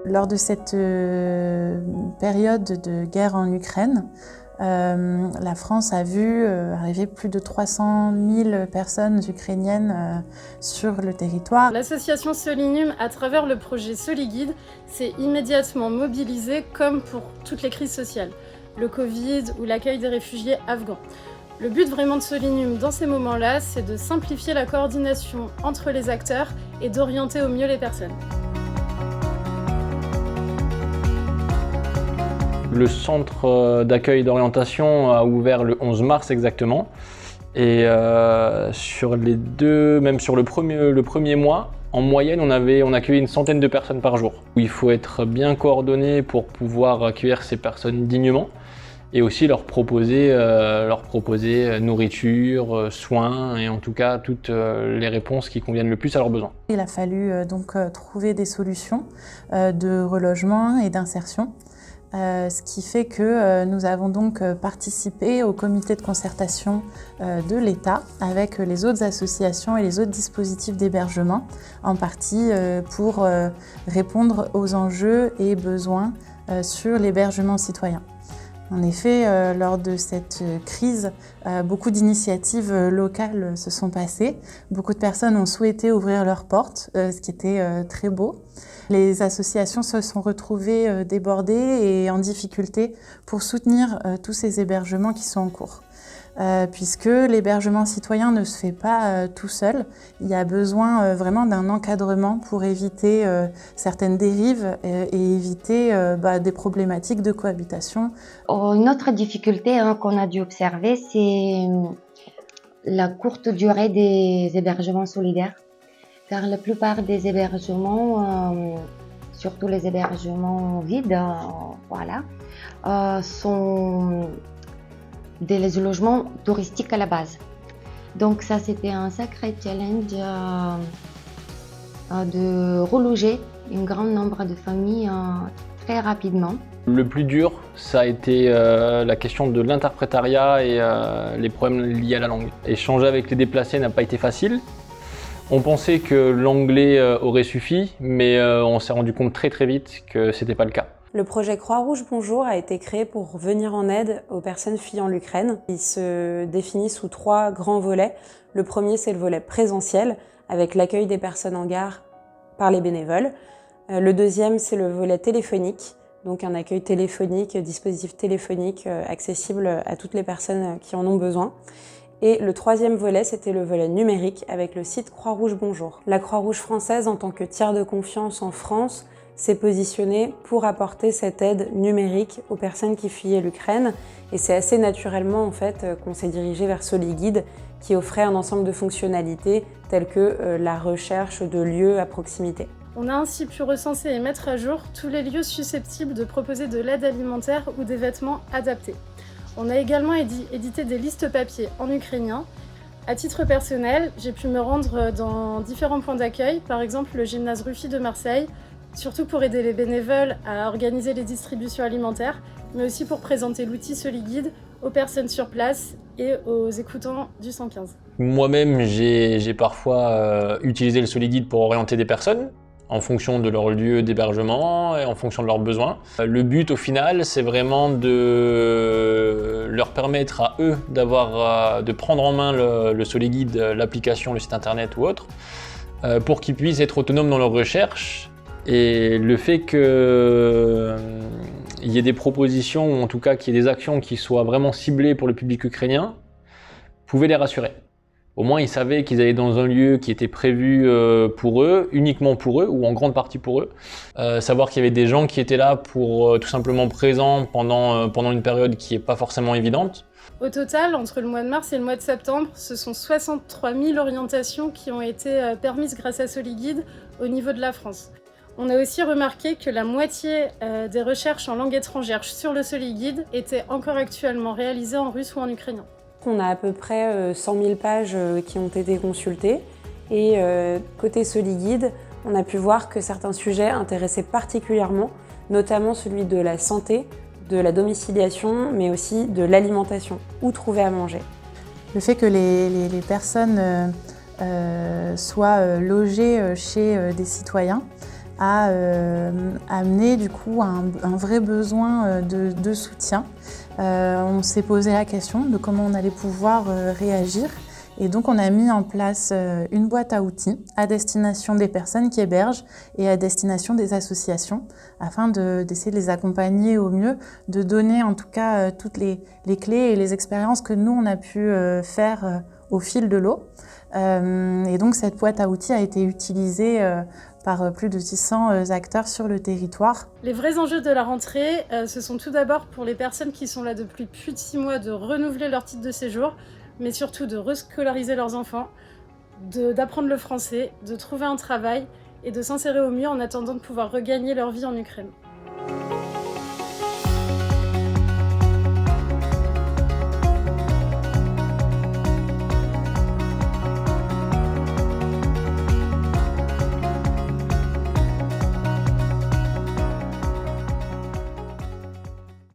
Lors de cette période de guerre en Ukraine, la France a vu arriver plus de 300 000 personnes ukrainiennes sur le territoire. L'association Solinum, à travers le projet Soliguide, s'est immédiatement mobilisée comme pour toutes les crises sociales, le Covid ou l'accueil des réfugiés afghans. Le but vraiment de Solinum dans ces moments-là, c'est de simplifier la coordination entre les acteurs et d'orienter au mieux les personnes. Le centre d'accueil d'orientation a ouvert le 11 mars exactement. Et sur les deux, même sur le premier mois, en moyenne, on accueillait une centaine de personnes par jour. Il faut être bien coordonné pour pouvoir accueillir ces personnes dignement et aussi leur proposer nourriture, soins et en tout cas toutes les réponses qui conviennent le plus à leurs besoins. Il a fallu donc trouver des solutions de relogement et d'insertion. Ce qui fait que nous avons donc participé au comité de concertation de l'État avec les autres associations et les autres dispositifs d'hébergement, en partie pour répondre aux enjeux et besoins sur l'hébergement citoyen. En effet, lors de cette crise, beaucoup d'initiatives locales se sont passées. Beaucoup de personnes ont souhaité ouvrir leurs portes, ce qui était très beau. Les associations se sont retrouvées débordées et en difficulté pour soutenir tous ces hébergements qui sont en cours. Puisque l'hébergement citoyen ne se fait pas tout seul, il y a besoin vraiment d'un encadrement pour éviter certaines dérives et éviter des problématiques de cohabitation. Une autre difficulté qu'on a dû observer, c'est la courte durée des hébergements solidaires. Car la plupart des hébergements, surtout les hébergements vides, sont des logements touristiques à la base. Donc ça, c'était un sacré challenge de reloger un grand nombre de familles très rapidement. Le plus dur, ça a été la question de l'interprétariat et les problèmes liés à la langue. Échanger avec les déplacés n'a pas été facile. On pensait que l'anglais aurait suffi, mais on s'est rendu compte très vite que c'était pas le cas. Le projet Croix-Rouge Bonjour a été créé pour venir en aide aux personnes fuyant l'Ukraine. Il se définit sous 3 grands volets. Le premier, c'est le volet présentiel, avec l'accueil des personnes en gare par les bénévoles. Le deuxième, c'est le volet téléphonique, donc un accueil téléphonique, dispositif téléphonique accessible à toutes les personnes qui en ont besoin. Et le troisième volet, c'était le volet numérique avec le site Croix-Rouge Bonjour. La Croix-Rouge française, en tant que tiers de confiance en France, s'est positionnée pour apporter cette aide numérique aux personnes qui fuyaient l'Ukraine. Et c'est assez naturellement en fait qu'on s'est dirigé vers Soliguide, qui offrait un ensemble de fonctionnalités telles que la recherche de lieux à proximité. On a ainsi pu recenser et mettre à jour tous les lieux susceptibles de proposer de l'aide alimentaire ou des vêtements adaptés. On a également édité des listes papier en ukrainien. À titre personnel, j'ai pu me rendre dans différents points d'accueil, par exemple le gymnase Ruffi de Marseille, surtout pour aider les bénévoles à organiser les distributions alimentaires, mais aussi pour présenter l'outil Soliguide aux personnes sur place et aux écoutants du 115. Moi-même, j'ai parfois utilisé le Soliguide pour orienter des personnes, en fonction de leur lieu d'hébergement et en fonction de leurs besoins. Le but au final, c'est vraiment de leur permettre à eux de prendre en main le Soliguide, l'application, le site internet ou autre, pour qu'ils puissent être autonomes dans leurs recherches. Et le fait qu'il y ait des propositions, ou en tout cas qu'il y ait des actions qui soient vraiment ciblées pour le public ukrainien, pouvait les rassurer. Au moins, ils savaient qu'ils allaient dans un lieu qui était prévu pour eux, uniquement pour eux, ou en grande partie pour eux. Savoir qu'il y avait des gens qui étaient là pour tout simplement présents pendant une période qui n'est pas forcément évidente. Au total, entre le mois de mars et le mois de septembre, ce sont 63 000 orientations qui ont été permises grâce à Soliguide au niveau de la France. On a aussi remarqué que la moitié des recherches en langue étrangère sur le Soliguide étaient encore actuellement réalisées en russe ou en ukrainien. On a à peu près 100 000 pages qui ont été consultées et côté Soliguide, on a pu voir que certains sujets intéressaient particulièrement, notamment celui de la santé, de la domiciliation, mais aussi de l'alimentation, où trouver à manger. Le fait que les personnes soient logées chez des citoyens a amené du coup un vrai besoin de soutien. On s'est posé la question de comment on allait pouvoir réagir. Et donc on a mis en place une boîte à outils à destination des personnes qui hébergent et à destination des associations afin d'essayer de les accompagner au mieux, de donner en tout cas toutes les clés et les expériences que nous on a pu faire au fil de l'eau. Et donc cette boîte à outils a été utilisée par plus de 600 acteurs sur le territoire. Les vrais enjeux de la rentrée, ce sont tout d'abord pour les personnes qui sont là depuis plus de 6 mois de renouveler leur titre de séjour, mais surtout de rescolariser leurs enfants, d'apprendre le français, de trouver un travail et de s'insérer au mieux en attendant de pouvoir regagner leur vie en Ukraine.